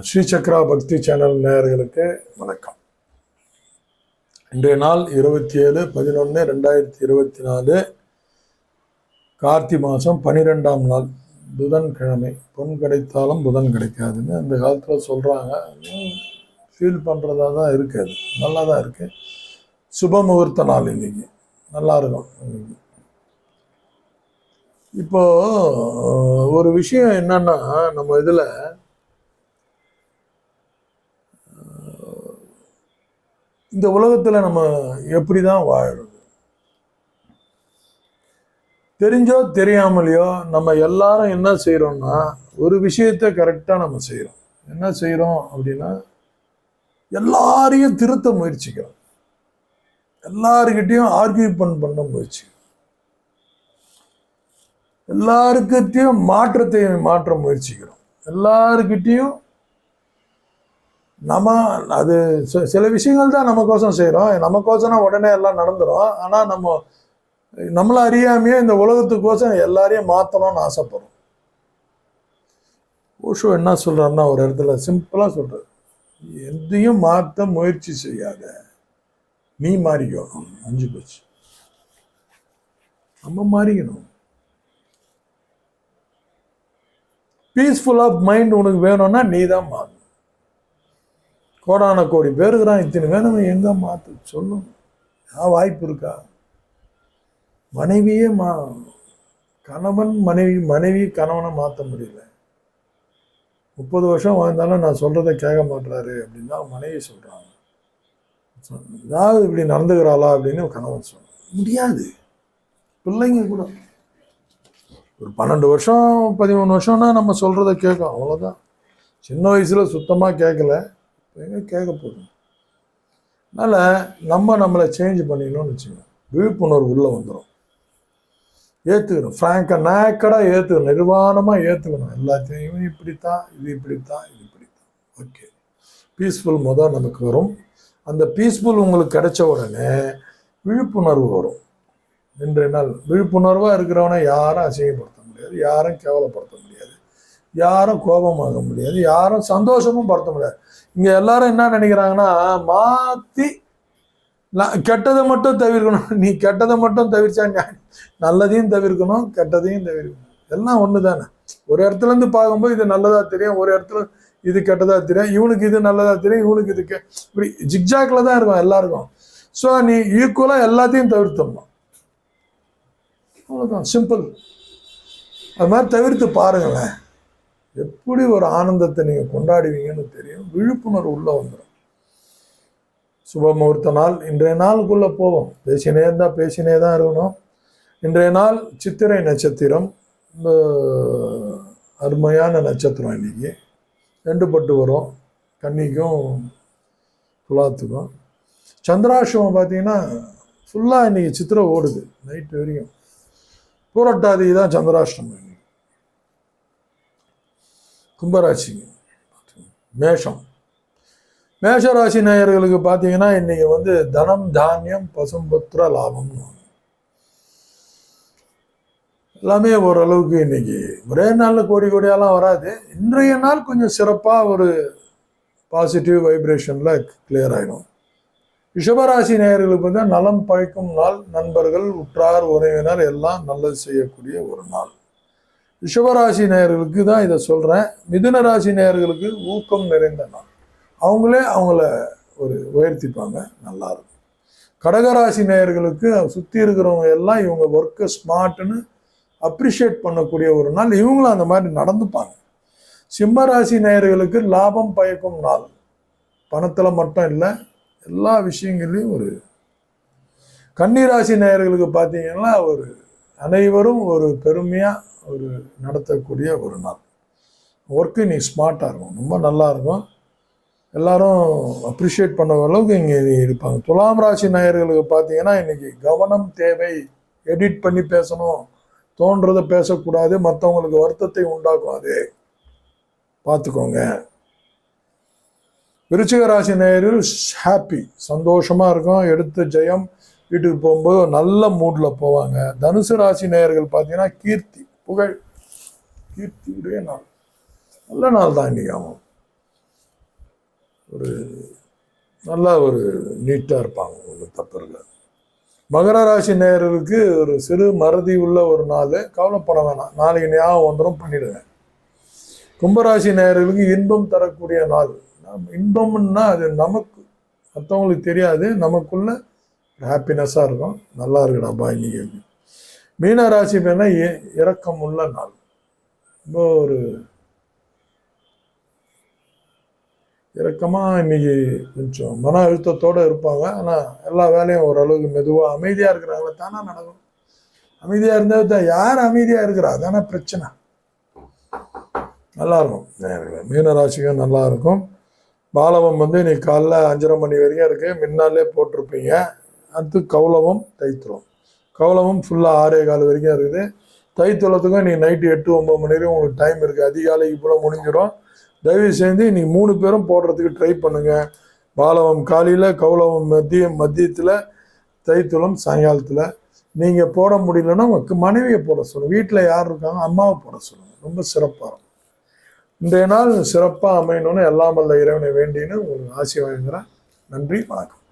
ஸ்ரீ சக்ரா பக்தி சேனல் நேயர்களுக்கு வணக்கம். இன்றைய நாள் 27/11/2024 கார்த்தி மாதம் 12ஆம் நாள் புதன்கிழமை. பொன் கிடைத்தாலும் புதன் கிடைக்காதுன்னு அந்த காலத்தில் சொல்கிறாங்க. ஃபீல் பண்ணுறதா தான் இருக்குது, நல்லா தான் இருக்குது. சுப முகூர்த்த நாள் இன்னைக்கு, நல்லா இருக்கும் இன்னைக்கு. இப்போ ஒரு விஷயம் என்னன்னா, நம்ம இதில் இந்த உலகத்தில் நம்ம எப்படி தான் வாழறது, தெரிஞ்சோ தெரியாமலையோ நம்ம எல்லாரும் என்ன செய்கிறோம்னா, ஒரு விஷயத்தை கரெக்டாக நம்ம செய்கிறோம். என்ன செய்கிறோம் அப்படின்னா, எல்லாரையும் திருத்த முயற்சிக்கிறோம், எல்லாருக்கிட்டையும் ஆர்கியூமெண்ட் பண்ண முயற்சி, எல்லாருக்கிட்டையும் மாற்றத்தை மாற்ற முயற்சிக்கிறோம், எல்லாருக்கிட்டையும் நம்ம அது சில விஷயங்கள் தான் நமக்கோசம் செய்கிறோம். நமக்கோசம் உடனே எல்லாம் நடந்துடும். ஆனால் நம்மளை அறியாமையே இந்த உலகத்துக்கோசம் எல்லாரையும் மாற்றணும்னு ஆசைப்படுறோம். ஓஷோ என்ன சொல்கிறாருன்னா, ஒரு இடத்துல சிம்பிளாக சொல்கிறார், எதையும் மாற்ற முயற்சி செய்யாத, நீ மாறிக்கோ. அஞ்சு போச்சு, நம்ம மாறிக்கணும். பீஸ்ஃபுல் ஆஃப் மைண்ட் உனக்கு வேணும்னா நீ தான் மாறணும். கோடான கோடி பேருக்குறான், இத்தனை வேணும், எங்கே மாற்ற சொல்லும்? வாய்ப்பு இருக்கா? மனைவியே கணவன் மனைவி கணவனை மாற்ற முடியல. 30 வருஷம் வாழ்ந்தாலும் நான் சொல்கிறத கேட்க மாட்டுறாரு அப்படின்னு தான் மனைவி சொல்கிறாங்க. ஏதாவது இப்படி நடந்துக்கிறாளா அப்படின்னு கணவன் சொல்ல முடியாது. பிள்ளைங்க கூட ஒரு 12 வருஷம் 13 வருஷம்னா நம்ம சொல்கிறத கேட்கும், அவ்வளோதான். சின்ன வயசில் சுத்தமாக கேட்கல, எங்கே கேட்க போதும். அதனால் நம்மளை சேஞ்ச் பண்ணிக்கணும்னு வச்சுக்கோங்க. விழிப்புணர்வு உள்ளே வந்துடும். ஏற்றுக்கணும், ஃப்ராங்காக நேக்கடாக ஏற்றுக்கணும், நிர்வாணமாக ஏற்றுக்கணும். எல்லாத்தையும் இப்படித்தான், இது இப்படித்தான், இது இப்படித்தான். ஓகே, பீஸ்ஃபுல் நமக்கு வரும். அந்த பீஸ்ஃபுல் உங்களுக்கு கிடைச்ச உடனே விழிப்புணர்வு வரும். இன்றைய நாள் விழிப்புணர்வாக இருக்கிறவனை யாரும் அசிங்கப்படுத்த முடியாது, யாரும் கேவலப்படுத்த முடியாது, யாரும் கோபமாக முடியாது, யாரும் சந்தோஷமும் படுத்த முடியாது. இங்கே எல்லாரும் என்ன நினைக்கிறாங்கன்னா, மாற்றி கெட்டதை மட்டும் தவிர்க்கணும். நீ கெட்டதை மட்டும் தவிர்த்தா நல்லதையும் தவிர்க்கணும், கெட்டதையும் தவிர்க்கணும். எல்லாம் ஒன்று தானே. ஒரு இடத்துலேருந்து பார்க்கும்போது இது நல்லதாக தெரியும், ஒரு இடத்துல இது கெட்டதாக தெரியும், இவனுக்கு இது நல்லதாக தெரியும், இவனுக்கு இது இப்படி ஜிக்ஜாக்ல தான் இருக்கும் எல்லாருக்கும். ஸோ நீ ஈக்குவலாக எல்லாத்தையும் தவிர்த்தணும், அவ்வளோதான், சிம்பிள். அது மாதிரி தவிர்த்து பாருங்களேன், எப்படி ஒரு ஆனந்தத்தை நீங்கள் கொண்டாடுவீங்கன்னு தெரியும். விழிப்புணர்வு உள்ளே வந்துடும். சுப முகூர்த்த நாள், இன்றைய நாளுக்குள்ளே போவோம். பேசினே தான் இருக்கணும். இன்றைய நாள் சித்திரை நட்சத்திரம், அருமையான நட்சத்திரம். இன்னைக்கு 2 பட்டு வரும், கன்னிக்கும் துலாத்துக்கும். சந்திராஷ்டமம் பார்த்தீங்கன்னா ஃபுல்லாக இன்னைக்கு சித்திரை ஓடுது, நைட்டு வரைக்கும். பூரட்டாதி தான் சந்திராஷ்டமம். கும்பராசி, மேஷராசி நேயர்களுக்கு பார்த்தீங்கன்னா இன்னைக்கு தனம் தானியம் பசும்புத்திர லாபம்னு எல்லாமே ஓரளவுக்கு இன்னைக்கு ஒரே நாளில் கோடியாலாம் வராது. இன்றைய நாள் கொஞ்சம் சிறப்பாக ஒரு பாசிட்டிவ் வைப்ரேஷனில் கிளியர் ஆகிடும். ரிஷபராசி நேயர்களுக்கு நலம் பழிக்கும் நாள். நண்பர்கள், உற்றார், உறவினர் எல்லாம் நல்லது செய்யக்கூடிய ஒரு நாள். ரிஷபராசி நேயர்களுக்கு தான் இதை சொல்கிறேன். மிதுன ராசி நேயர்களுக்கு ஊக்கம் நிறைந்த நாள். அவங்கள ஒரு உயர்த்திப்பாங்க, நல்லாயிருக்கும். கடகராசி நேயர்களுக்கு சுற்றி இருக்கிறவங்க எல்லாம் இவங்க ஒர்க்கு ஸ்மார்ட்னு அப்ரிஷியேட் பண்ணக்கூடிய ஒரு நாள். இவங்களும் அந்த மாதிரி நடந்துப்பாங்க. சிம்மராசி நேயர்களுக்கு லாபம் பயக்கும் நாள். பணத்தில் மட்டும் இல்லை, எல்லா விஷயங்கள்லையும் ஒரு. கன்னிராசி நேயர்களுக்கு பார்த்தீங்கன்னா அனைவரும் ஒரு பெருமையாக நடத்தக்கூடிய ஒரு நாள். ஒர்க்கு நீ ஸ்மார்ட்டாக இருக்கும், ரொம்ப நல்லா இருக்கும். எல்லாரும் அப்ரிஷியேட் பண்ண அளவுக்கு இங்கே இருப்பாங்க. துலாம் ராசி நேயர்களுக்கு பார்த்தீங்கன்னா இன்னைக்கு கவனம் தேவை. எடிட் பண்ணி பேசணும், தோன்றதை பேசக்கூடாது, மற்றவங்களுக்கு வருத்தத்தை உண்டாக்கும், அது பார்த்துக்கோங்க. விருச்சிக ராசி நேயர்கள் ஹாப்பி, சந்தோஷமாக இருக்கும். எடுத்த ஜெயம் வீட்டுக்கு போகும்போது நல்ல மூடில் போவாங்க. தனுசு ராசி நேயர்கள் பார்த்தீங்கன்னா கீர்த்தி, புகழ் கீர்த்தியுடைய நாள். நல்ல நாள் தான் இன்னைக்கு. ஆமாம், ஒரு நல்லா ஒரு நீட்டாக இருப்பாங்க, ஒன்றும் தப்பு இல்லை. மகர ராசி நேயர்களுக்கு ஒரு சிறு மறதி உள்ள ஒரு நாள், கவலைப்பட வேணாம், நாளைக்கு ஞாபகம் வந்துடும், பண்ணிடுங்க. கும்பராசி நேயர்களுக்கு இன்பம் தரக்கூடிய நாள். இன்பம்னா அது நமக்கு, மற்றவங்களுக்கு தெரியாது, நமக்குள்ள ஹாப்பினஸ்ஸாக இருக்கும். நல்லா இருக்குடாப்பா இன்னைக்கு. மீன ராசி மேலே இரக்கம் உள்ள நாள். ரொம்ப ஒரு இறக்கமாக இன்னைக்கு கொஞ்சம் மன அழுத்தத்தோடு இருப்பாங்க. ஆனால் எல்லா வேலையும் ஓரளவுக்கு மெதுவாக அமைதியாக இருக்கிறாங்களே, தானே நடக்கும். அமைதியாக இருந்தால் யார் அமைதியாக இருக்கிறா, அதானே பிரச்சனை. நல்லாயிருக்கும். மீனராசிக்கும் நல்லா இருக்கும். பாலவம் இன்னைக்கு காலைல 5:30 மணி வரைக்கும் இருக்குது, முன்னாலே போட்டிருப்பீங்க. அடுத்து கௌலவம் தைத்துளம். கௌலவம் ஃபுல்லாக 6:15 வரைக்கும் இருக்குது. தைத்துளத்துக்கும் இன்னைக்கு நைட்டு 8-9 மணி வரைக்கும் உங்களுக்கு டைம் இருக்குது. அதிகாலைக்கு போல் முடிஞ்சிடும். தயவு செஞ்சு நீங்கள் 3 பேரும் போடுறதுக்கு ட்ரை பண்ணுங்கள். பாலவம் காலையில், கௌலவம் மதியத்தில், தைத்துளம் சாயங்காலத்தில். நீங்கள் போட முடியலன்னா மனைவியை போட சொல்லுங்கள். வீட்டில் யார் இருக்காங்க, அம்மாவை போட சொல்லுங்கள். ரொம்ப சிறப்பாக இருக்கும். இன்றைய நாள் சிறப்பாக அமையணும்னு எல்லாம் வல்ல இறைவனை வேண்டின்னு உங்களுக்கு ஆசை வாங்குகிறேன். நன்றி, வணக்கம்.